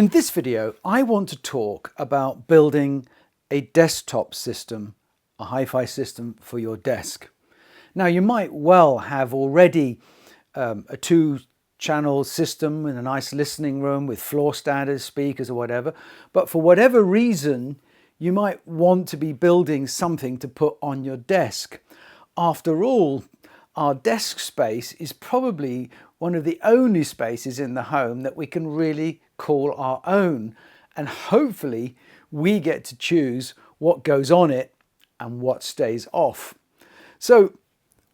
In this video, I want to talk about building a desktop system, a hi-fi system for your desk. Now, you might well have already a 2-channel system in a nice listening room with floor standard speakers or whatever, but for whatever reason, you might want to be building something to put on your desk. After all, our desk space is probably one of the only spaces in the home that we can really call our own, and hopefully we get to choose what goes on it and what stays off. So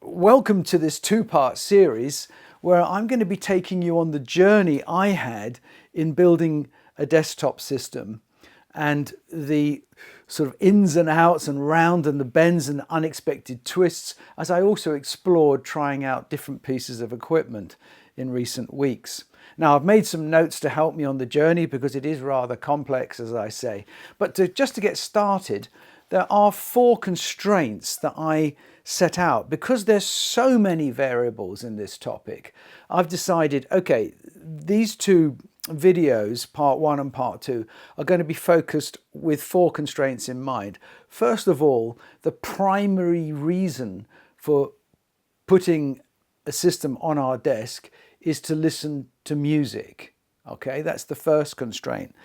welcome to this 2-part series where I'm going to be taking you on the journey I had in building a desktop system and the sort of ins and outs and round and the bends and unexpected twists, as I also explored trying out different pieces of equipment in recent weeks. Now, I've made some notes to help me on the journey because it is rather complex, as I say. But just to get started, there are 4 constraints that I set out. Because there's so many variables in this topic, I've decided, okay, these 2 videos, part 1 and part 2, are going to be focused with 4 constraints in mind. First of all, the primary reason for putting a system on our desk is to listen to music. Okay, that's the first constraint.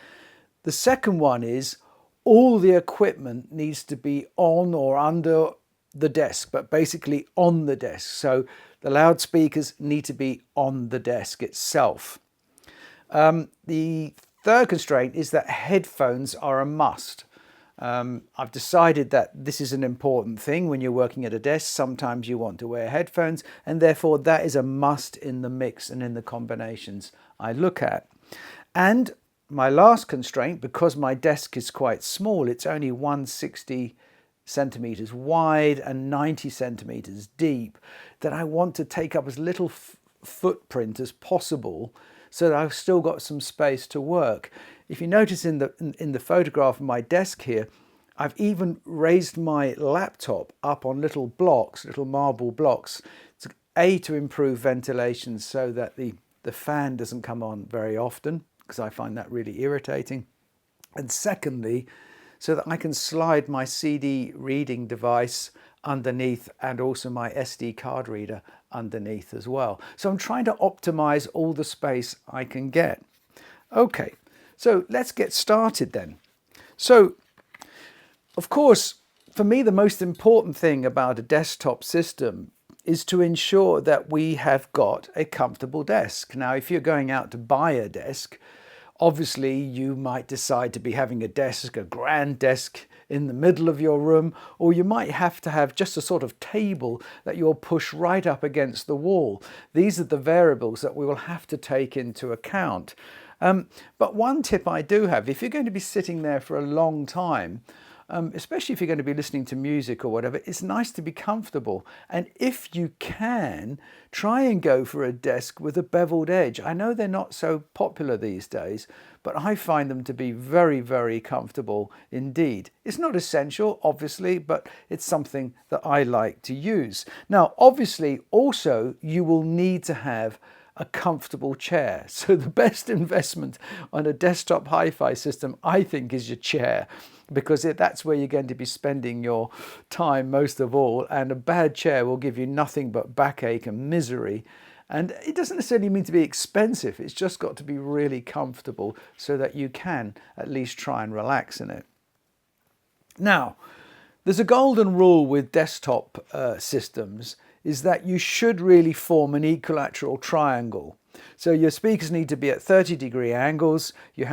The second one is all the equipment needs to be on or under the desk, but basically on the desk. So the loudspeakers need to be on the desk itself. The third constraint is that headphones are a must. I've decided that this is an important thing when you're working at a desk. Sometimes you want to wear headphones, and therefore that is a must in the mix and in the combinations I look at. And my last constraint, because my desk is quite small, it's only 160 centimeters wide and 90 centimeters deep, that I want to take up as little footprint as possible so that I've still got some space to work. If you notice in the photograph of my desk here, I've even raised my laptop up on little blocks, little marble blocks, to improve ventilation so that the fan doesn't come on very often, because I find that really irritating. And secondly, so that I can slide my CD reading device underneath and also my SD card reader underneath as well. So I'm trying to optimize all the space I can get. Okay, so let's get started then. So, of course, for me, the most important thing about a desktop system is to ensure that we have got a comfortable desk. Now, if you're going out to buy a desk, obviously you might decide to be having a desk, a grand desk in the middle of your room, or you might have to have just a sort of table that you'll push right up against the wall. These are the variables that we will have to take into account. But one tip I do have, if you're going to be sitting there for a long time, especially if you're going to be listening to music or whatever, it's nice to be comfortable. And if you can, try and go for a desk with a beveled edge. I know they're not so popular these days, but I find them to be very, very comfortable indeed. It's not essential, obviously, but it's something that I like to use. Now, obviously, also, you will need to have a comfortable chair. So the best investment on a desktop hi-fi system, I think, is your chair, because that's where you're going to be spending your time most of all, and a bad chair will give you nothing but backache and misery. And it doesn't necessarily mean to be expensive, it's just got to be really comfortable so that you can at least try and relax in it. Now, there's a golden rule with desktop systems, is that you should really form an equilateral triangle. So your speakers need to be at 30-degree angles. You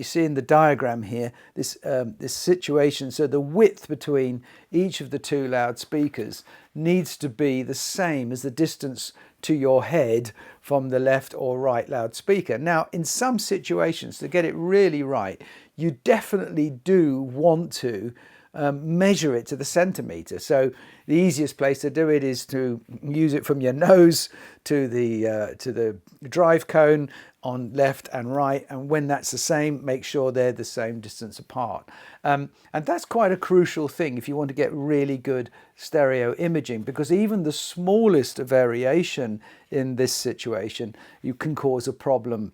see in the diagram here, this situation. So the width between each of the 2 loudspeakers needs to be the same as the distance to your head from the left or right loudspeaker. Now, in some situations, to get it really right, you definitely do want to measure it to the centimeter. So the easiest place to do it is to use it from your nose to the drive cone on left and right, and when that's the same, make sure they're the same distance apart. And that's quite a crucial thing if you want to get really good stereo imaging, because even the smallest variation in this situation, you can cause a problem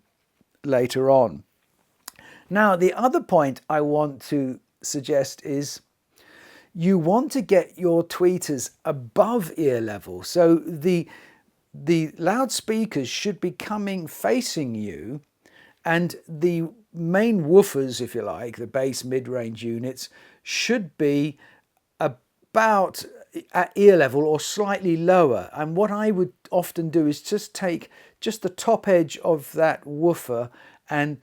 later on. Now, the other point I want to suggest is you want to get your tweeters above ear level. So the loudspeakers should be coming facing you, and the main woofers, if you like, the bass mid-range units, should be about at ear level or slightly lower. And what I would often do is just take just the top edge of that woofer and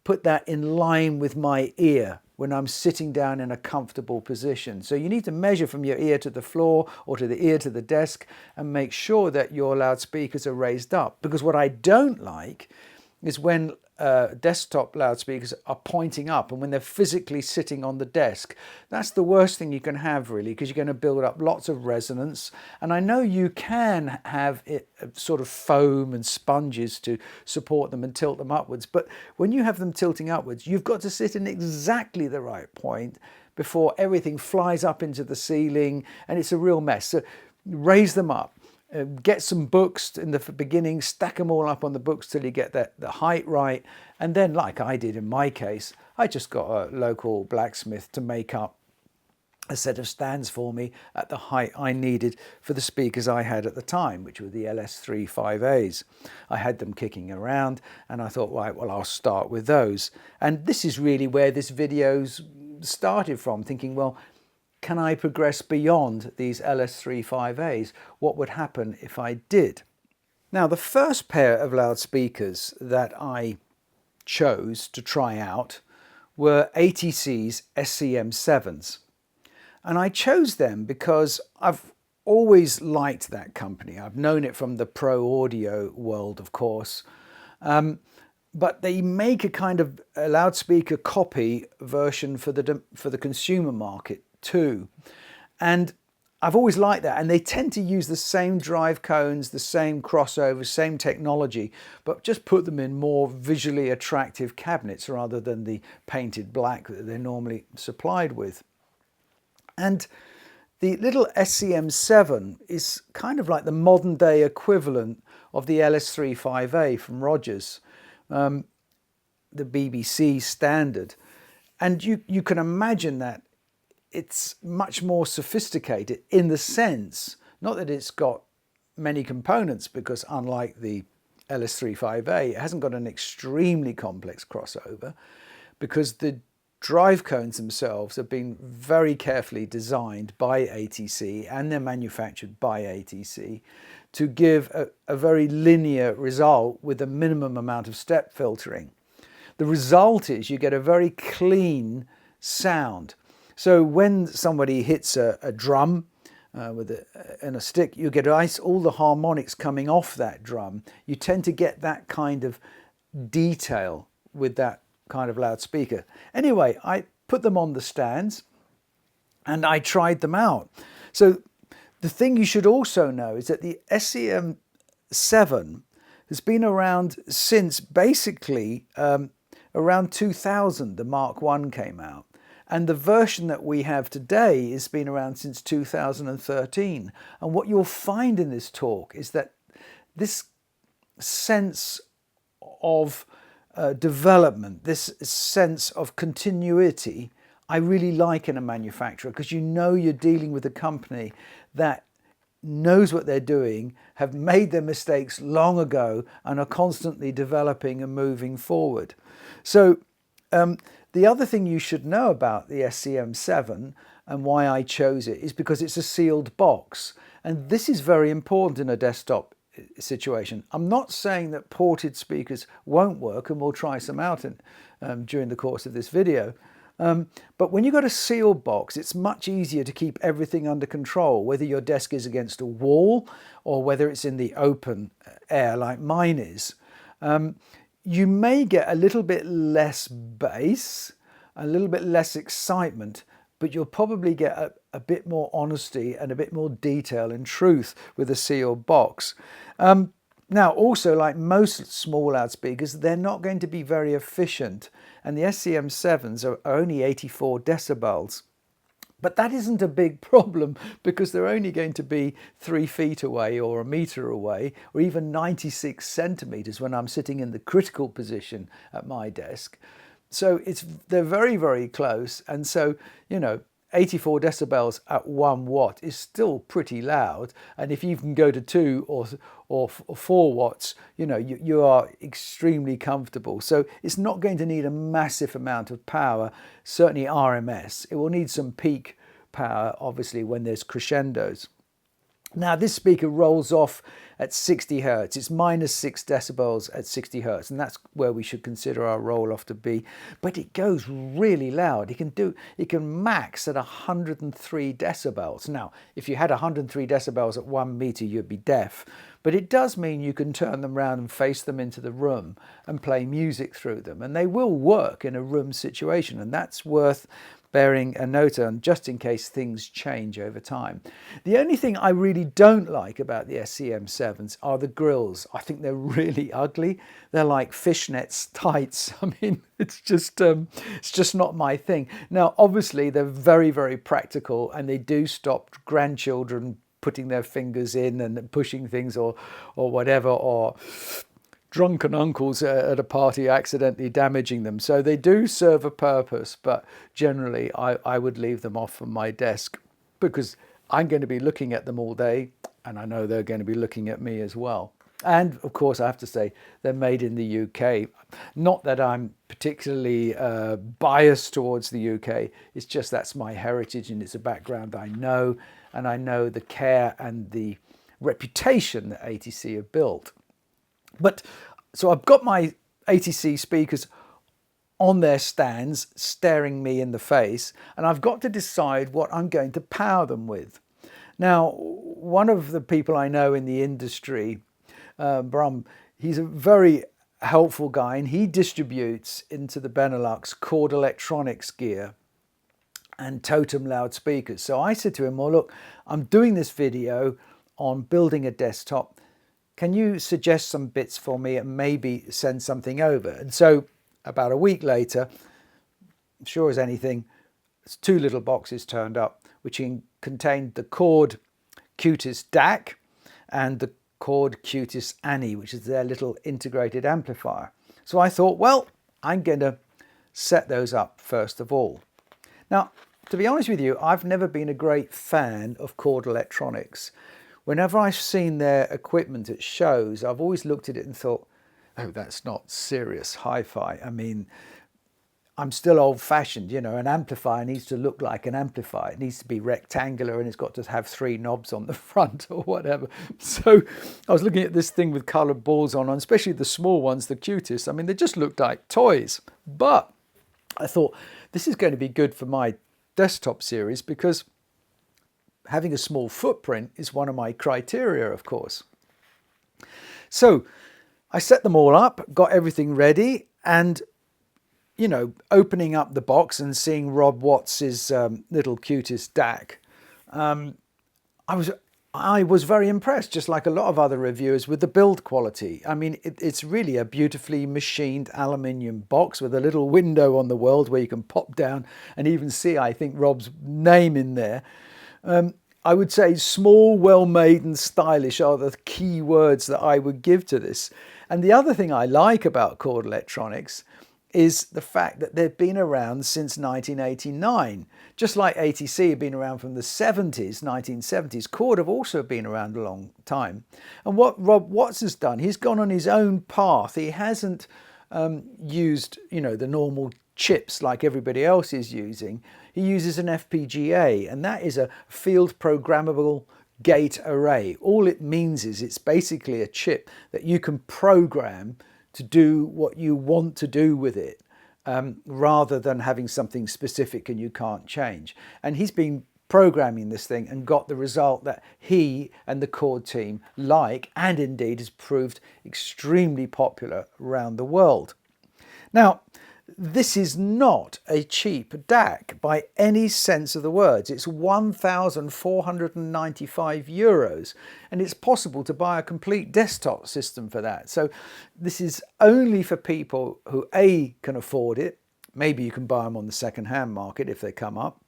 put that in line with my ear when I'm sitting down in a comfortable position. So you need to measure from your ear to the floor or to the ear to the desk and make sure that your loudspeakers are raised up. Because what I don't like is when desktop loudspeakers are pointing up and when they're physically sitting on the desk. That's the worst thing you can have, really, because you're going to build up lots of resonance. And I know you can have sort of foam and sponges to support them and tilt them upwards, but when you have them tilting upwards, you've got to sit in exactly the right point before everything flies up into the ceiling, and it's a real mess. So raise them up. Get some books in the beginning, stack them all up on the books till you get the height right. And then, like I did in my case, I just got a local blacksmith to make up a set of stands for me at the height I needed for the speakers I had at the time, which were the LS3 5As. I had them kicking around and I thought, right, well, I'll start with those. And this is really where this video's started from, thinking, well, can I progress beyond these LS3 5As? What would happen if I did? Now, the first pair of loudspeakers that I chose to try out were ATC's SCM 7s. And I chose them because I've always liked that company. I've known it from the pro audio world, of course. But they make a kind of a loudspeaker copy version for the consumer market too, and I've always liked that. And they tend to use the same drive cones, the same crossovers, same technology, but just put them in more visually attractive cabinets rather than the painted black that they're normally supplied with. And the little SCM 7 is kind of like the modern day equivalent of the LS3 5A from Rogers, the BBC standard. And you can imagine that it's much more sophisticated in the sense, not that it's got many components, because unlike the LS3 5A, it hasn't got an extremely complex crossover, because the drive cones themselves have been very carefully designed by ATC and they're manufactured by ATC to give a very linear result with a minimum amount of step filtering. The result is you get a very clean sound. So when somebody hits a drum and a stick, you get all the harmonics coming off that drum. You tend to get that kind of detail with that kind of loudspeaker. Anyway, I put them on the stands and I tried them out. So the thing you should also know is that the SCM 7 has been around since basically around 2000, the Mark I came out. And the version that we have today has been around since 2013. And what you'll find in this talk is that this sense of development, this sense of continuity, I really like in a manufacturer, because you know you're dealing with a company that knows what they're doing, have made their mistakes long ago, and are constantly developing and moving forward. So the other thing you should know about the SCM 7 and why I chose it is because it's a sealed box. And this is very important in a desktop situation. I'm not saying that ported speakers won't work, and we'll try some out during the course of this video. But when you've got a sealed box, it's much easier to keep everything under control, whether your desk is against a wall or whether it's in the open air like mine is. You may get a little bit less bass, a little bit less excitement, but you'll probably get a bit more honesty and a bit more detail and truth with a sealed box. Now, also, like most small loudspeakers, they're not going to be very efficient, and the SCM 7s are only 84 decibels. But that isn't a big problem, because they're only going to be 3 feet away or a meter away, or even 96 centimeters when I'm sitting in the critical position at my desk. So they're very, very close. And so, 84 decibels at 1 watt is still pretty loud. And if you can go to 2 or 4 watts, you are extremely comfortable. So it's not going to need a massive amount of power, certainly RMS. It will need some peak power, obviously, when there's crescendos. Now, this speaker rolls off at 60 hertz. It's -6 decibels at 60 hertz, and that's where we should consider our roll off to be. But it goes really loud. It can max at 103 decibels. Now, if you had 103 decibels at 1 meter, you'd be deaf. But it does mean you can turn them around and face them into the room and play music through them. And they will work in a room situation, and that's worth bearing a note on, just in case things change over time. The only thing I really don't like about the SCM7s are the grills. I think they're really ugly. They're like fishnets tights. I mean, it's just not my thing. Now, obviously, they're very, very practical, and they do stop grandchildren putting their fingers in and pushing things or whatever, or drunken uncles at a party accidentally damaging them. So they do serve a purpose, but generally I would leave them off from my desk because I'm going to be looking at them all day, and I know they're going to be looking at me as well. And of course, I have to say, they're made in the UK. Not that I'm particularly biased towards the UK, it's just that's my heritage and it's a background I know, and I know the care and the reputation that ATC have built. But so I've got my ATC speakers on their stands staring me in the face, and I've got to decide what I'm going to power them with. Now, one of the people I know in the industry, Brum, he's a very helpful guy, and he distributes into the Benelux Chord electronics gear and Totem loudspeakers. So I said to him, well, look, I'm doing this video on building a desktop. Can you suggest some bits for me and maybe send something over? And so about a week later, sure as anything, 2 little boxes turned up, which contained the Chord Qutest Dac and the Chord Qutest Annie, which is their little integrated amplifier. So I thought, well, I'm going to set those up first of all. Now, to be honest with you, I've never been a great fan of Chord electronics. Whenever I've seen their equipment at shows, I've always looked at it and thought, oh, that's not serious hi-fi. I mean, I'm still old-fashioned, an amplifier needs to look like an amplifier. It needs to be rectangular and it's got to have 3 knobs on the front or whatever. So I was looking at this thing with coloured balls on, especially the small ones, the Qutest. I mean, they just looked like toys. But I thought, this is going to be good for my desktop series because having a small footprint is one of my criteria, of course. So I set them all up, got everything ready, and, opening up the box and seeing Rob Watts's little Qutest Dac, I was very impressed, just like a lot of other reviewers, with the build quality. I mean, it's really a beautifully machined aluminium box with a little window on the world where you can pop down and even see, I think, Rob's name in there. I would say small, well-made and stylish are the key words that I would give to this. And the other thing I like about Chord electronics is the fact that they've been around since 1989. Just like ATC have been around from the 70s, 1970s, Chord have also been around a long time. And what Rob Watts has done, he's gone on his own path. He hasn't used, the normal chips like everybody else is using. He uses an FPGA, and that is a field programmable gate array. All it means is it's basically a chip that you can program to do what you want to do with it, rather than having something specific and you can't change. And he's been programming this thing and got the result that he and the Chord team like, and indeed has proved extremely popular around the world. Now, this is not a cheap DAC by any sense of the words. It's 1,495 euros, and it's possible to buy a complete desktop system for that. So this is only for people who A, can afford it. Maybe you can buy them on the second-hand market if they come up,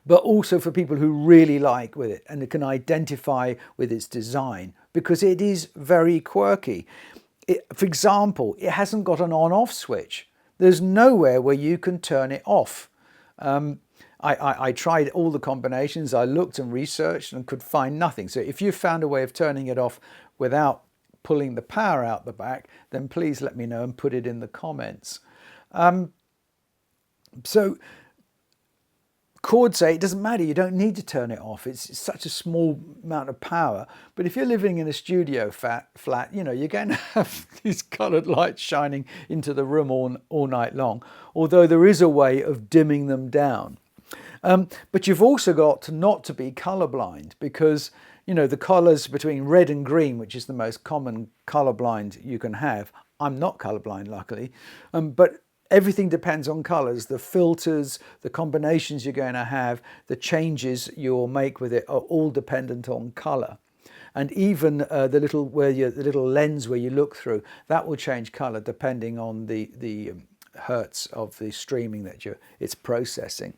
but also for people who really like with it and can identify with its design, because it is very quirky. For example, it hasn't got an on-off switch. there's nowhere where you can turn it off. I tried all the combinations, I looked and researched and could find nothing. So if you found a way of turning it off without pulling the power out the back, then please let me know and put it in the comments. So Chord say it doesn't matter, you don't need to turn it off. It's such a small amount of power. But if you're living in a studio flat, you know, you're going to have these coloured lights shining into the room all night long, although there is a way of dimming them down. But you've also got not to be colourblind, because, you know, the colours between red and green, which is the most common colourblind you can have. I'm not colourblind, luckily, but everything depends on colours. The filters, the combinations you're going to have, the changes you'll make with it are all dependent on colour. And even the little lens where you look through, that will change colour depending on the hertz of the streaming that it's processing.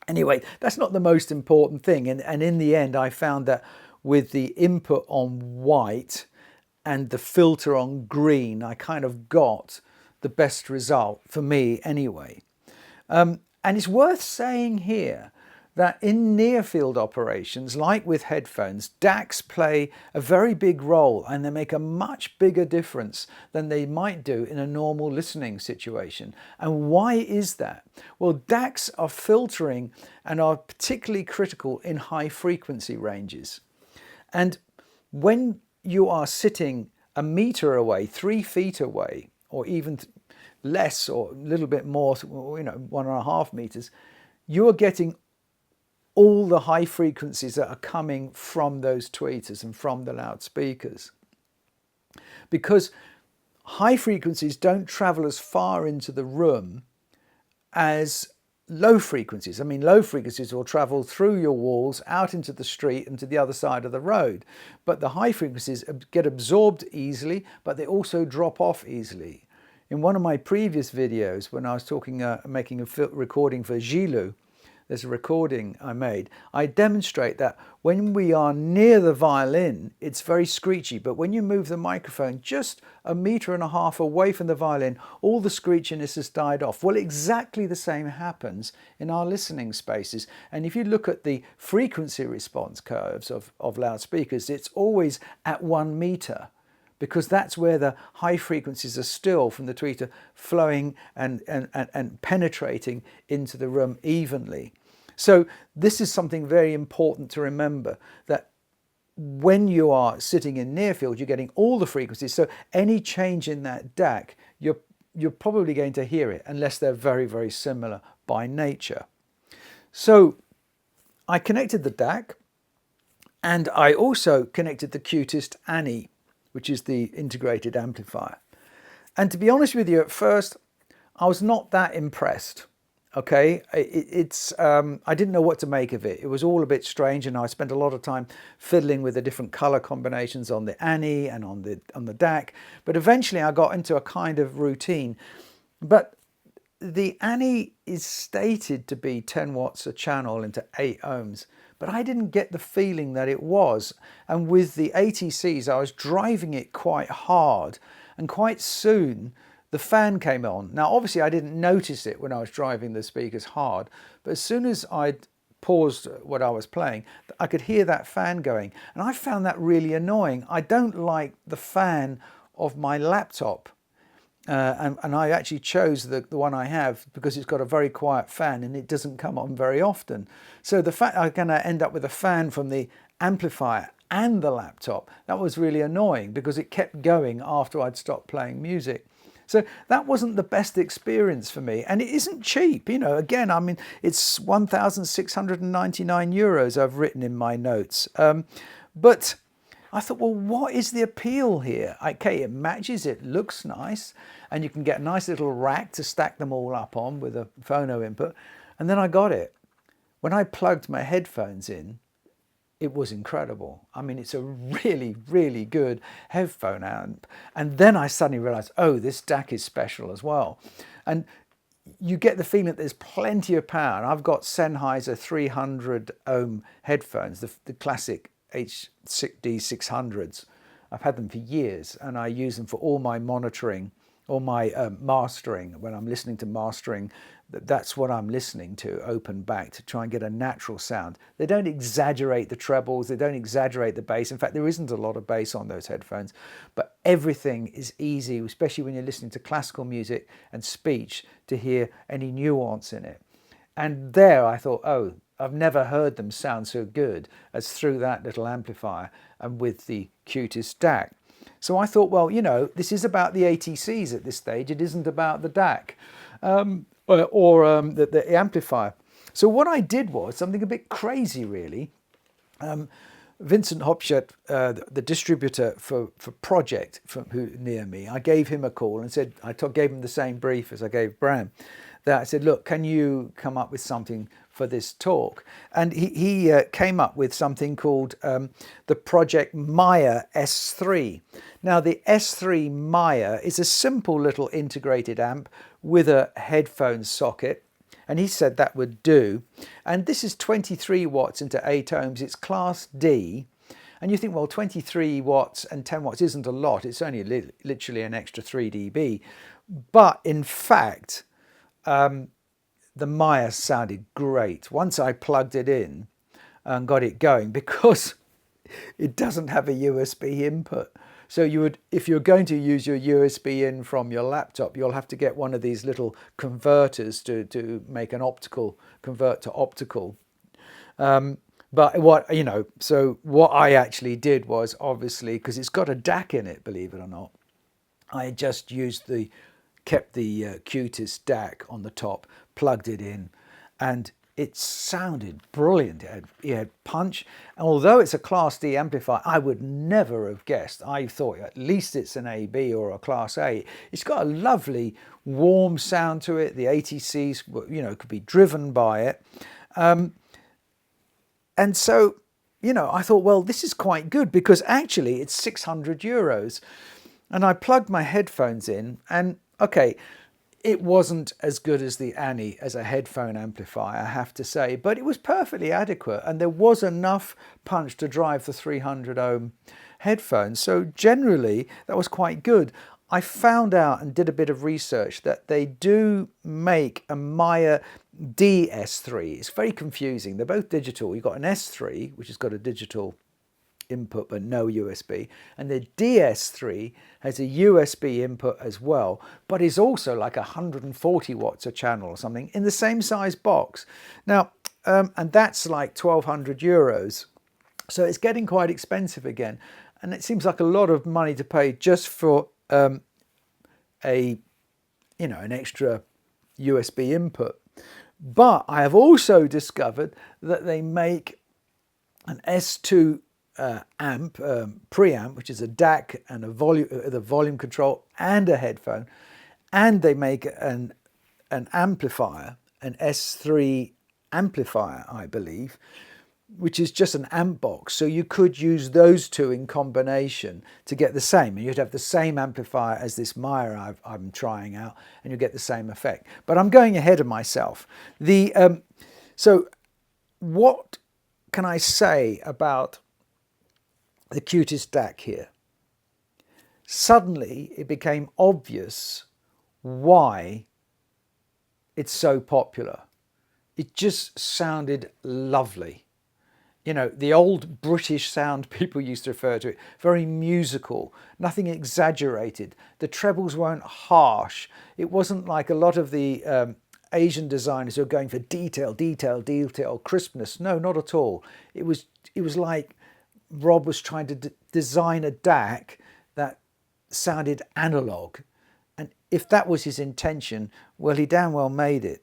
Anyway, that's not the most important thing. And in the end, I found that with the input on white and the filter on green, I kind of got the best result for me anyway. And it's worth saying here that in near-field operations, like with headphones, DACs play a very big role, and they make a much bigger difference than they might do in a normal listening situation. And why is that? Well, DACs are filtering and are particularly critical in high frequency ranges. And when you are sitting a meter away, 3 feet away, or even less or a little bit more, you know, 1.5 meters, you are getting all the high frequencies that are coming from those tweeters and from the loudspeakers. Because high frequencies don't travel as far into the room as low frequencies. I mean, low frequencies will travel through your walls, out into the street and to the other side of the road. But the high frequencies get absorbed easily, but they also drop off easily. In one of my previous videos, when I was talking, making a recording for Gilou, there's a recording I made, I demonstrate that when we are near the violin, it's very screechy, but when you move the microphone just 1.5 meters away from the violin, all the screechiness has died off. Well, exactly the same happens in our listening spaces. And if you look at the frequency response curves of loudspeakers, it's always at 1 meter, because that's where the high frequencies are still from the tweeter flowing and penetrating into the room evenly. So this is something very important to remember, that when you are sitting in near field, you're getting all the frequencies. So any change in that DAC, you're probably going to hear it, unless they're very, very similar by nature. So I connected the DAC, and I also connected the Qutest ANI, which is the integrated amplifier. And to be honest with you, at first, I was not that impressed. Okay, I didn't know what to make of it. It was all a bit strange, and I spent a lot of time fiddling with the different color combinations on the ANI and on the DAC. But eventually I got into a kind of routine. But the ANI is stated to be 10 watts a channel into 8 ohms. But I didn't get the feeling that it was. And with the ATCs, I was driving it quite hard, and quite soon the fan came on. Now, obviously, I didn't notice it when I was driving the speakers hard, but as soon as I'd paused what I was playing, I could hear that fan going, and I found that really annoying. I don't like the fan of my laptop. And I actually chose the one I have because it's got a very quiet fan and it doesn't come on very often. So the fact I'm going to end up with a fan from the amplifier and the laptop, that was really annoying because it kept going after I'd stopped playing music. So that wasn't the best experience for me. And it isn't cheap, you know, again, I mean, it's 1,699 euros I've written in my notes. But I thought, well, what is the appeal here? Okay, it matches, it looks nice, and you can get a nice little rack to stack them all up on with a phono input. And then I got it. When I plugged my headphones in, it was incredible. I mean, it's a really, really good headphone amp. And then I suddenly realized, oh, this DAC is special as well. And you get the feeling that there's plenty of power. And I've got Sennheiser 300 ohm headphones, the classic HD600s. I've had them for years, and I use them for all my monitoring or my mastering, when I'm listening to mastering, that's what I'm listening to, open back, to try and get a natural sound. They don't exaggerate the trebles, they don't exaggerate the bass. In fact, there isn't a lot of bass on those headphones, but everything is easy, especially when you're listening to classical music and speech, to hear any nuance in it. And there I thought, oh, I've never heard them sound so good as through that little amplifier and with the Qutest DAC. So I thought, well, you know, this is about the ATCs at this stage. It isn't about the DAC or the amplifier. So what I did was something a bit crazy, really. Vincent Hopshut, the distributor for Pro-Ject, who near me, I gave him a call and said, gave him the same brief as I gave Bram. That I said, look, can you come up with something for this talk? And he came up with something called the Pro-Ject Maia S3. Now, the S3 Maia is a simple little integrated amp with a headphone socket, and he said that would do. And this is 23 watts into 8 ohms. It's Class D. And you think, well, 23 watts and 10 watts isn't a lot. It's only literally an extra 3 dB. But in fact, the Maia sounded great once I plugged it in and got it going, because it doesn't have a USB input. So you would, if you're going to use your USB in from your laptop, you'll have to get one of these little converters to make an optical, convert to optical. But what, you know, so what I actually did was, obviously, because it's got a DAC in it, believe it or not, I just used kept the Qutest DAC on the top, plugged it in, and it sounded brilliant. It had punch. And although it's a Class D amplifier, I would never have guessed. I thought at least it's an AB or a Class A. It's got a lovely warm sound to it. The ATCs, you know, could be driven by it. And so, you know, I thought, well, this is quite good, because actually it's 600 euros. And I plugged my headphones in, and okay, it wasn't as good as the Annie as a headphone amplifier, I have to say, but it was perfectly adequate, and there was enough punch to drive the 300 ohm headphones. So generally, that was quite good. I found out and did a bit of research that they do make a Maia DS3. It's very confusing. They're both digital. You've got an S3, which has got a digital input but no USB, and the DS3 has a USB input as well, but is also like 140 watts a channel or something in the same size box. Now, and that's like 1,200 euros. So it's getting quite expensive again, and it seems like a lot of money to pay just for an extra USB input. But I have also discovered that they make an S2 amp, pre-amp, which is a DAC and the volume control and a headphone, and they make an amplifier, an S3 amplifier, I believe, which is just an amp box. So you could use those two in combination to get the same, and you'd have the same amplifier as this Maia I'm trying out, and you get the same effect. But I'm going ahead of myself. So what can I say about the Qutest DAC here? Suddenly it became obvious why it's so popular. It just sounded lovely. You know, the old British sound people used to refer to it, very musical, nothing exaggerated. The trebles weren't harsh. It wasn't like a lot of the Asian designers who are going for detail, crispness. No, not at all. It was like Rob was trying to design a DAC that sounded analog, and if that was his intention, well, he damn well made it.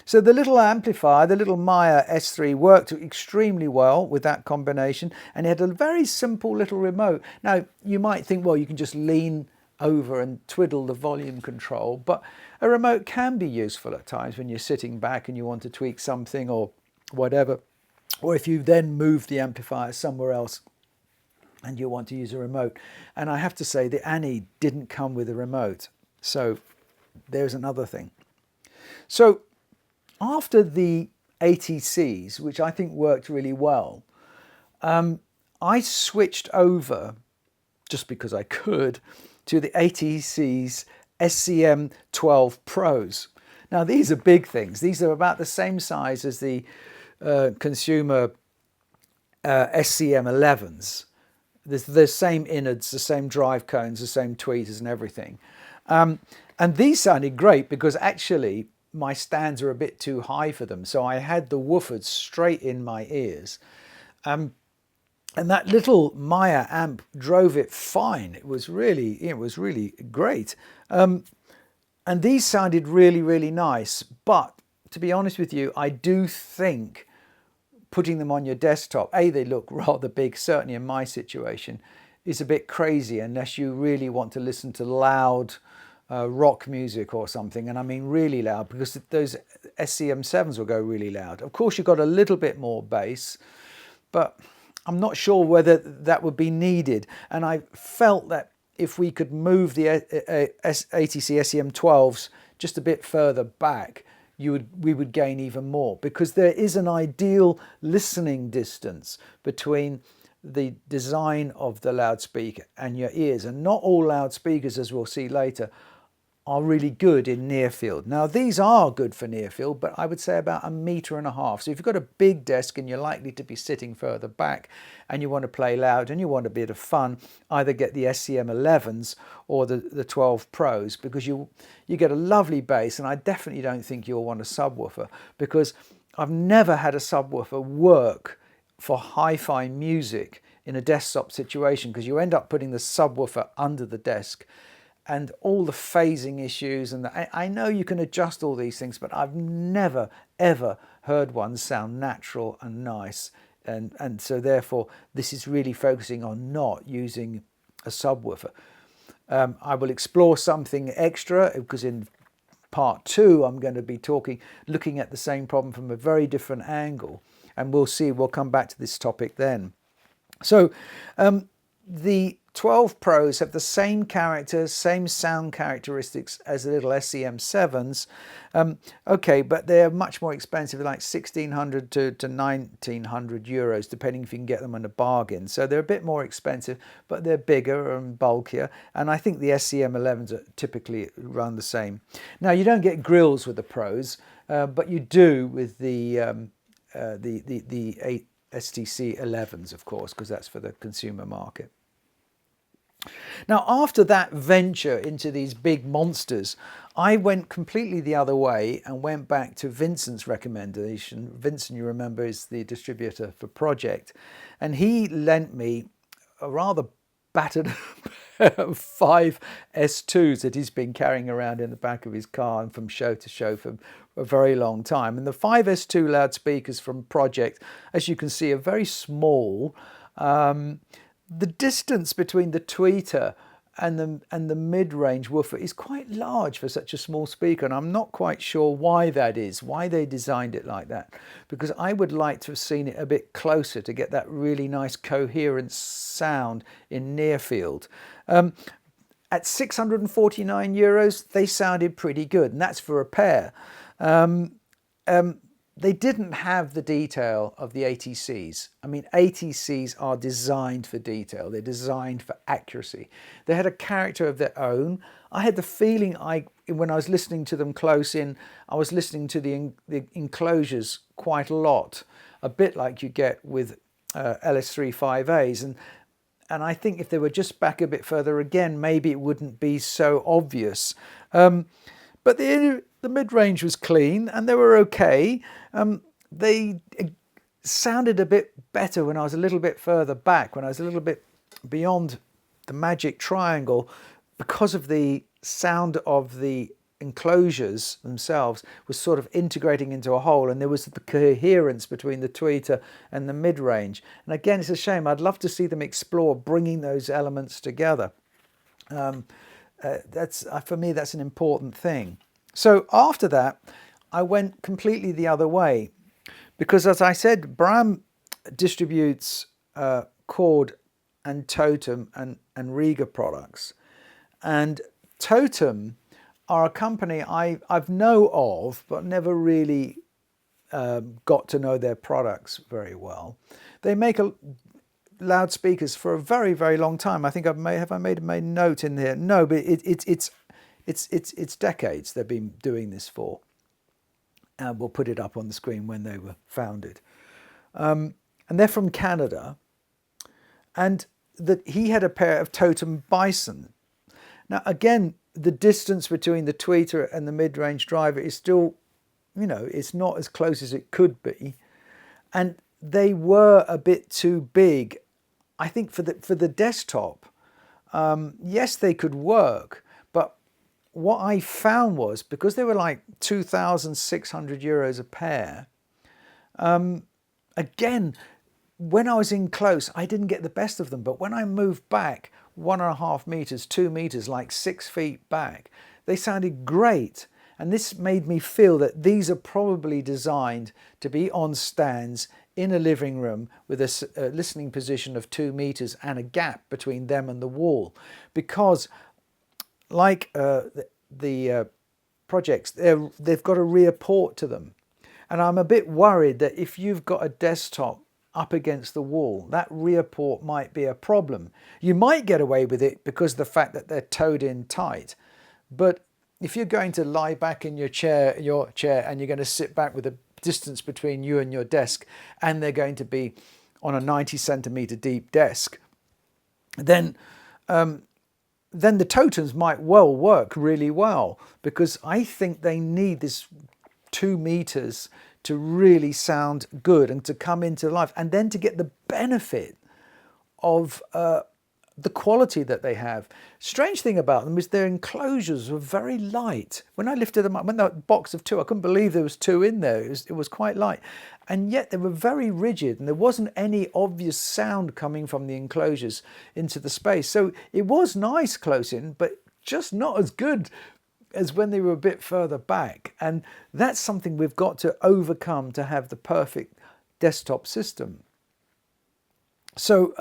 So the little amplifier, the little Maia S3, worked extremely well with that combination, and it had a very simple little remote. Now, you might think, well, you can just lean over and twiddle the volume control, but a remote can be useful at times when you're sitting back and you want to tweak something or whatever. Or if you then move the amplifier somewhere else and you want to use a remote. And I have to say, the Annie didn't come with a remote. So there's another thing. So after the ATCs, which I think worked really well, I switched over, just because I could, to the ATC's SCM 12 Pros. Now these are big things. These are about the same size as the consumer SCM 11s. The same innards, the same drive cones, the same tweeters and everything. And these sounded great because actually my stands are a bit too high for them. So I had the woofers straight in my ears. And that little Maia amp drove it fine. It was really great. And these sounded really nice. But to be honest with you, I do think putting them on your desktop, they look rather big, certainly in my situation, is a bit crazy unless you really want to listen to loud rock music or something. And I mean really loud, because those SCM7s will go really loud. Of course, you've got a little bit more bass, but I'm not sure whether that would be needed. And I felt that if we could move the ATC SCM12s just a bit further back, we would gain even more, because there is an ideal listening distance between the design of the loudspeaker and your ears. And not all loudspeakers, as we'll see later, are really good in near field. Now these are good for near field, but I would say about 1.5 meters. So if you've got a big desk and you're likely to be sitting further back and you want to play loud and you want a bit of fun, either get the SCM 11s or the 12 Pros, because you get a lovely bass. And I definitely don't think you'll want a subwoofer, because I've never had a subwoofer work for hi-fi music in a desktop situation, because you end up putting the subwoofer under the desk and all the phasing issues. And I know you can adjust all these things, but I've never ever heard one sound natural and nice. And so therefore this is really focusing on not using a subwoofer. I will explore something extra, because in part 2 I'm going to be looking at the same problem from a very different angle, and we'll come back to this topic then. So the 12 Pros have the same characters, same sound characteristics as the little SCM7s. Okay, but they're much more expensive, like 1,600 to 1,900 euros, depending if you can get them on a bargain. So they're a bit more expensive, but they're bigger and bulkier. And I think the SCM11s are typically around the same. Now, you don't get grills with the Pros, but you do with the STC 11s, of course, because that's for the consumer market. Now, after that venture into these big monsters, I went completely the other way and went back to Vincent's recommendation. Vincent, you remember, is the distributor for Pro-Ject, and he lent me a rather battered pair of 5 S2s that he's been carrying around in the back of his car and from show to show for a very long time. And the 5 S2 loudspeakers from Pro-Ject, as you can see, are very small. The distance between the tweeter and the mid-range woofer is quite large for such a small speaker, and I'm not quite sure why that is, why they designed it like that, because I would like to have seen it a bit closer to get that really nice coherent sound in near field. At 649 euros, they sounded pretty good, and that's for a pair. They didn't have the detail of the ATCs. I mean, ATCs are designed for detail. They're designed for accuracy. They had a character of their own. I had the feeling when I was listening to them close in, I was listening to the enclosures quite a lot, a bit like you get with LS3 5As. And I think if they were just back a bit further again, maybe it wouldn't be so obvious. But the mid-range was clean and they were okay. They sounded a bit better when I was a little bit further back, when I was a little bit beyond the magic triangle, because of the sound of the enclosures themselves was sort of integrating into a whole, and there was the coherence between the tweeter and the mid-range. And again, it's a shame. I'd love to see them explore bringing those elements together. For me, that's an important thing. So after that, I went completely the other way, because as I said, Bram distributes Chord and Totem and Riga products. And Totem are a company I've know of, but never really got to know their products very well. They make loudspeakers for a very, very long time. I think I made a note in there. No, but It's decades they've been doing this for. We'll put it up on the screen when they were founded. And they're from Canada. And he had a pair of Totem Bison. Now, again, the distance between the tweeter and the mid-range driver is still, you know, it's not as close as it could be. And they were a bit too big, I think, for the desktop. Yes, they could work, but what I found was, because they were like 2,600 euros a pair, again, when I was in close, I didn't get the best of them. But when I moved back 1.5 meters, 2 meters, like 6 feet back, they sounded great. And this made me feel that these are probably designed to be on stands in a living room with a listening position of 2 meters and a gap between them and the wall. Because like the Pro-Jects, they've got a rear port to them. And I'm a bit worried that if you've got a desktop up against the wall, that rear port might be a problem. You might get away with it because of the fact that they're towed in tight. But if you're going to lie back in your chair and you're going to sit back with a distance between you and your desk, and they're going to be on a 90 centimeter deep desk, then the Totems might well work really well, because I think they need this 2 meters to really sound good and to come into life, and then to get the benefit of the quality that they have. Strange thing about them is their enclosures were very light. When I lifted them up, when that box of 2, I couldn't believe there was 2 in there. It was quite light. And yet they were very rigid, and there wasn't any obvious sound coming from the enclosures into the space. So it was nice close in, but just not as good as when they were a bit further back. And that's something we've got to overcome to have the perfect desktop system. So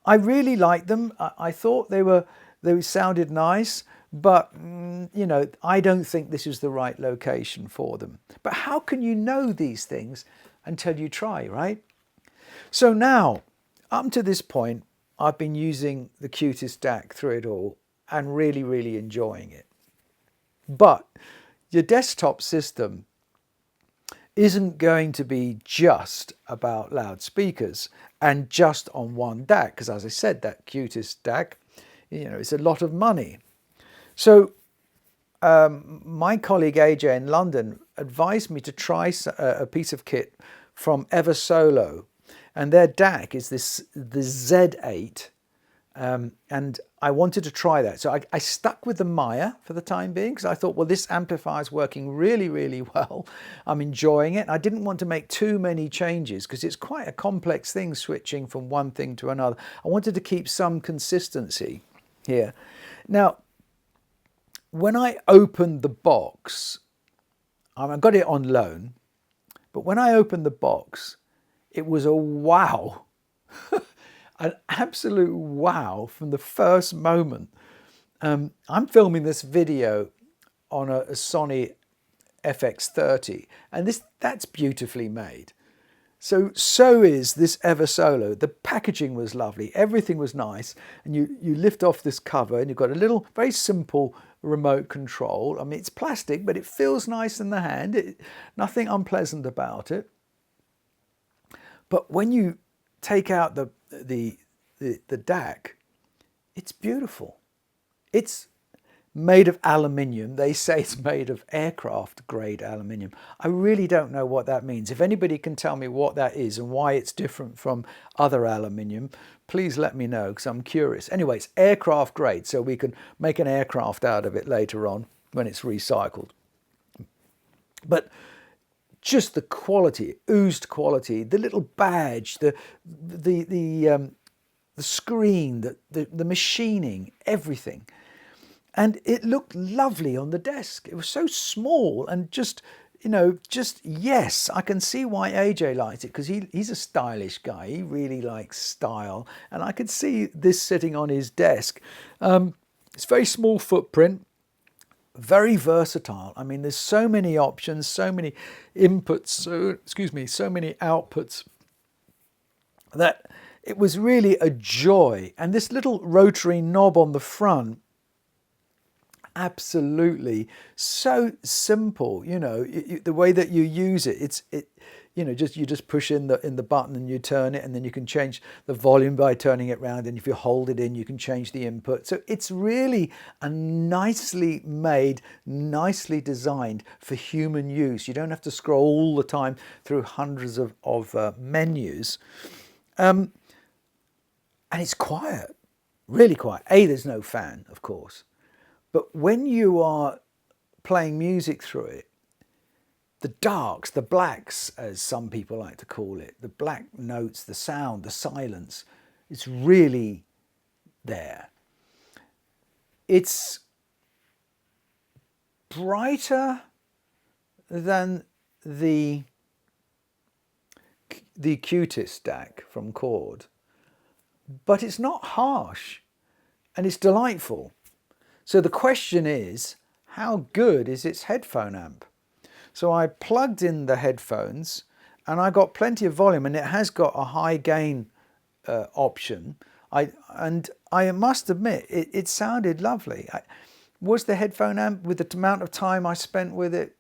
I really liked them. I thought they sounded nice, but you know, I don't think this is the right location for them. But how can you know these things until you try, right? So now, up to this point, I've been using the Qutest DAC through it all and really, really enjoying it. But your desktop system isn't going to be just about loudspeakers and just on one DAC, because as I said, that Qutest DAC, you know, it's a lot of money. So my colleague AJ in London advised me to try a piece of kit from Eversolo, and their DAC is the Z8. And I wanted to try that. So I stuck with the Maya for the time being, because I thought, well, this amplifier is working really, really well. I'm enjoying it. I didn't want to make too many changes because it's quite a complex thing, switching from one thing to another. I wanted to keep some consistency here. Now, when I opened the box, I got it on loan, but when I opened the box, it was a wow. An absolute wow from the first moment. I'm filming this video on a Sony FX30, and that's beautifully made. So is this Eversolo. The packaging was lovely, everything was nice, and you lift off this cover and you've got a little, very simple remote control. I mean, it's plastic, but it feels nice in the hand. Nothing unpleasant about it. But when you take out the DAC, it's beautiful. It's made of aluminium. They say it's made of aircraft grade aluminium. I really don't know what that means. If anybody can tell me what that is and why it's different from other aluminium, please let me know, because I'm curious. Anyway, it's aircraft grade, so we can make an aircraft out of it later on when it's recycled. But just the quality, oozed quality, the little badge, the screen, the machining, everything. And it looked lovely on the desk. It was so small and just, you know, yes, I can see why AJ liked it, because he's a stylish guy. He really likes style. And I could see this sitting on his desk. It's very small footprint. Very versatile. I mean, there's so many options, so many inputs, so many outputs, that it was really a joy. And this little rotary knob on the front absolutely so simple. You know, the way that you use it, you know, you just push in the button and you turn it, and then you can change the volume by turning it around, and if you hold it in, you can change the input. So it's really a nicely made, nicely designed for human use. You don't have to scroll all the time through hundreds of menus, and it's quiet, really quiet. There's no fan, of course, but when you are playing music through it, the darks, the blacks, as some people like to call it, the black notes, the sound, the silence, it's really there. It's brighter than the Qutest DAC from Chord, but it's not harsh, and it's delightful. So the question is, how good is its headphone amp? So I plugged in the headphones, and I got plenty of volume, and it has got a high gain option. I must admit, it sounded lovely. Was the headphone amp, with the amount of time I spent with it,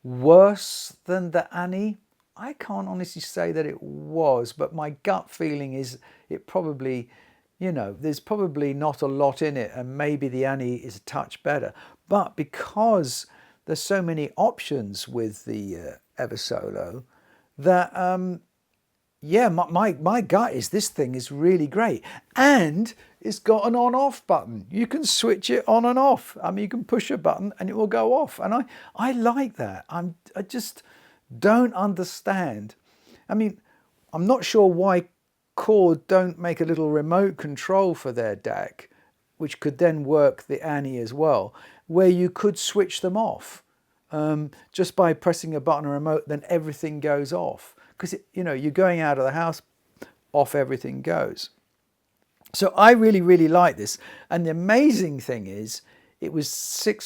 worse than the Annie? I can't honestly say that it was, but my gut feeling is it probably, you know, there's probably not a lot in it, and maybe the Annie is a touch better. But because there's so many options with the Eversolo that, yeah, my gut is this thing is really great. And it's got an on-off button. You can switch it on and off. I mean, you can push a button and it will go off. And I like that. I just don't understand. I mean, I'm not sure why Chord don't make a little remote control for their DAC, which could then work the Annie as well, where you could switch them off just by pressing a button or remote, then everything goes off. Because, you know, you're going out of the house, off everything goes. So I really, really like this. And the amazing thing is, it was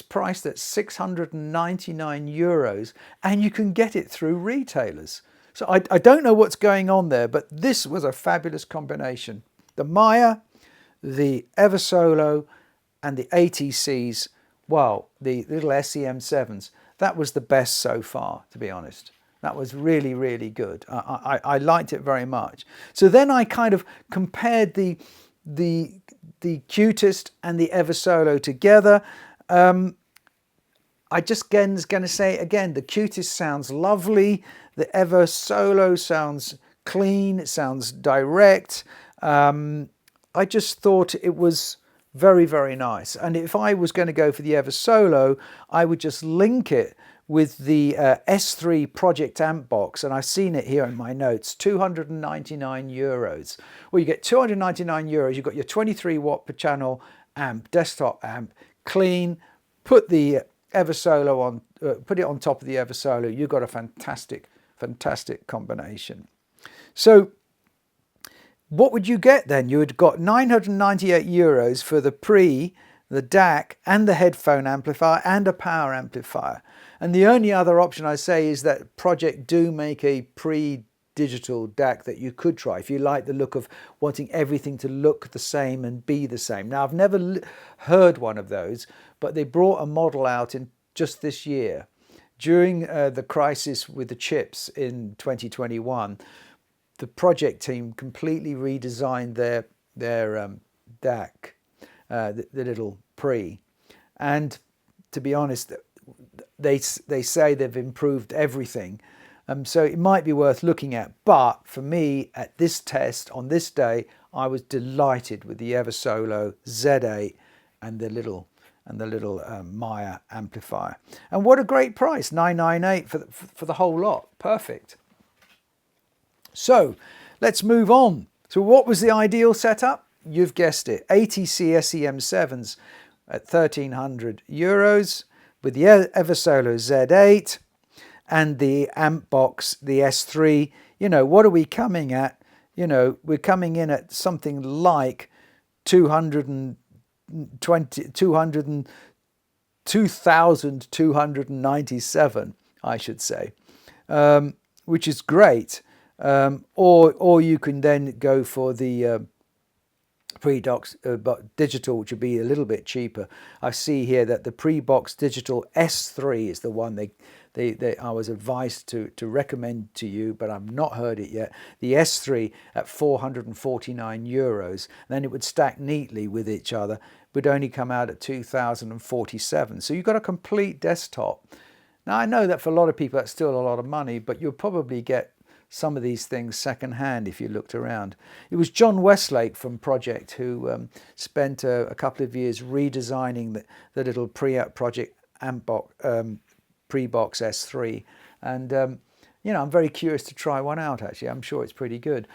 priced at €699, and you can get it through retailers. So I don't know what's going on there, but this was a fabulous combination. The Maia, the Eversolo, and the ATCs, well, the little SCM 7s, that was the best so far, to be honest. That was really, really good. I liked it very much. So then I kind of compared the Qutest and the Eversolo together. I just going to say again, the Qutest sounds lovely. The Eversolo sounds clean. It sounds direct. I just thought it was very, very nice. And if I was going to go for the Eversolo, I would just link it with the S3 Pro-Ject Amp Box, and I've seen it here in my notes, €299. Well, you get €299, you've got your 23 watt per channel amp, desktop amp, clean, put the Eversolo on, put it on top of the Eversolo, you've got a fantastic, fantastic combination. So what would you get then? You had got €998 for the the DAC and the headphone amplifier and a power amplifier. And the only other option I say is that Pro-Ject do make a pre-digital DAC that you could try if you like the look of wanting everything to look the same and be the same. Now, I've never heard one of those, but they brought a model out in just this year. During the crisis with the chips in 2021, the Pro-Ject team completely redesigned their DAC, the little pre. And to be honest, they say they've improved everything. So it might be worth looking at. But for me, at this test, on this day, I was delighted with the Eversolo Z8 and the little Maia amplifier. And what a great price, $998 for the whole lot. Perfect. So let's move on. So what was the ideal setup? You've guessed it, ATC SCM 7s at €1,300 with the Eversolo Z8 and the Amp Box, the S3. You know, what are we coming at? You know, we're coming in at something like 2,297, I should say, which is great. Or you can then go for the pre-docs, but digital, which would be a little bit cheaper. I see here that the pre-box digital S3 is the one I was advised to recommend to you, but I've not heard it yet. The S3 at €449, then it would stack neatly with each other, would only come out at 2,047. So you've got a complete desktop. Now I know that for a lot of people that's still a lot of money, but you'll probably get some of these things secondhand if you looked around. It was John Westlake from Pro-Ject who spent a couple of years redesigning the little Pro-Ject Amp Box Pre-box S3, and you know, I'm very curious to try one out. Actually, I'm sure it's pretty good.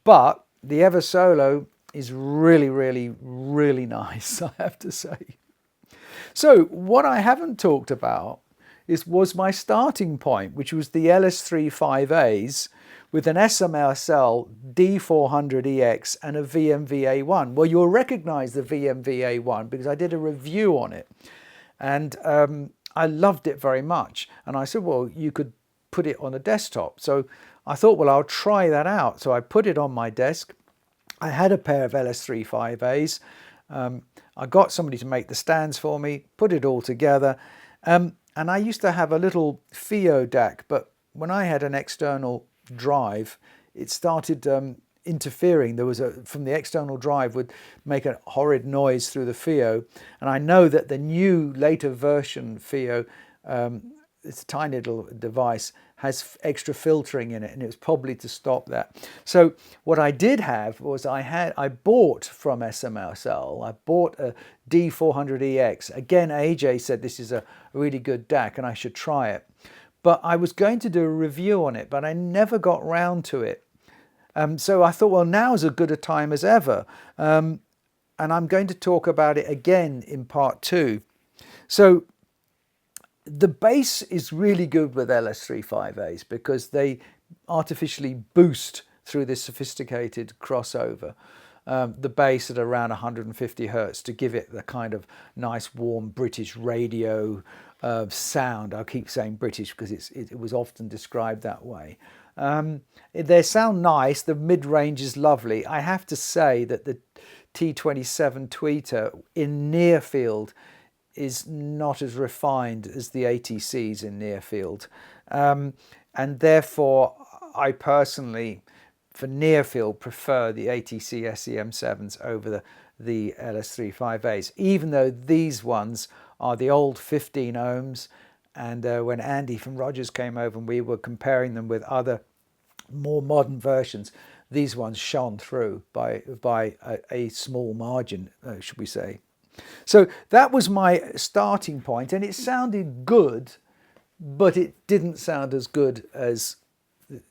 But the Eversolo is really nice, I have to say. So what I haven't talked about was my starting point, which was the LS3 5As with an SMSL D400EX and a VMVA1. Well, you'll recognize the VMVA1 because I did a review on it, and I loved it very much. And I said, well, you could put it on a desktop. So I thought, well, I'll try that out. So I put it on my desk. I had a pair of LS3 5As. I got somebody to make the stands for me, put it all together. And I used to have a little FIO DAC, but when I had an external drive, it started interfering. There was from the external drive would make a horrid noise through the FIO. And I know that the new later version FIO, it's a tiny little device, has extra filtering in it, and it was probably to stop that. So what I did have was I bought from SMSL, I bought a D400EX. Again, AJ said this is a really good DAC and I should try it. But I was going to do a review on it, but I never got round to it. So I thought, well, now is as good a time as ever. And I'm going to talk about it again in part 2. So the bass is really good with LS3 5As because they artificially boost through this sophisticated crossover. The bass at around 150 hertz to give it the kind of nice warm British radio sound. I keep saying British because it was often described that way. They sound nice, the mid-range is lovely. I have to say that the T27 tweeter in near field is not as refined as the ATCs in near field. And therefore, I personally, for near field, prefer the ATC SCM 7s over the LS3 5As, even though these ones are the old 15 ohms. And when Andy from Rogers came over and we were comparing them with other more modern versions, these ones shone through by a small margin, should we say. So that was my starting point, and it sounded good, but it didn't sound as good as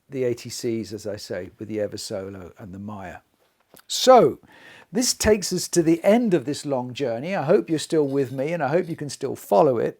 the ATCs, as I say, with the Eversolo and the Maia. So this takes us to the end of this long journey. I hope you're still with me, and I hope you can still follow it.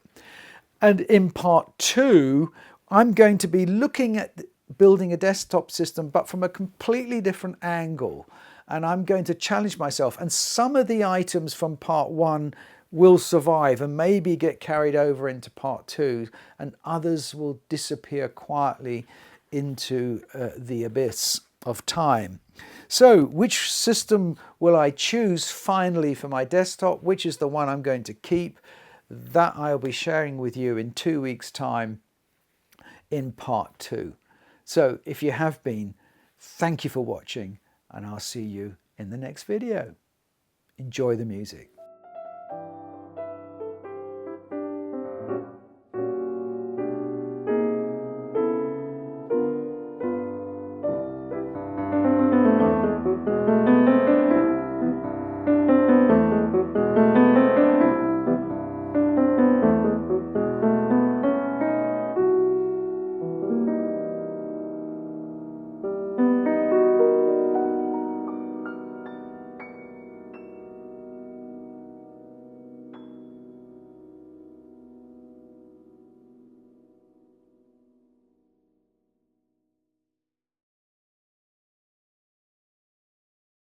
And in part 2, I'm going to be looking at building a desktop system, but from a completely different angle. And I'm going to challenge myself. And some of the items from part 1 will survive and maybe get carried over into part 2, and others will disappear quietly into the abyss of time. So which system will I choose finally for my desktop? Which is the one I'm going to keep? That I'll be sharing with you in 2 weeks' time in part 2. So if you have been, thank you for watching, and I'll see you in the next video. Enjoy the music.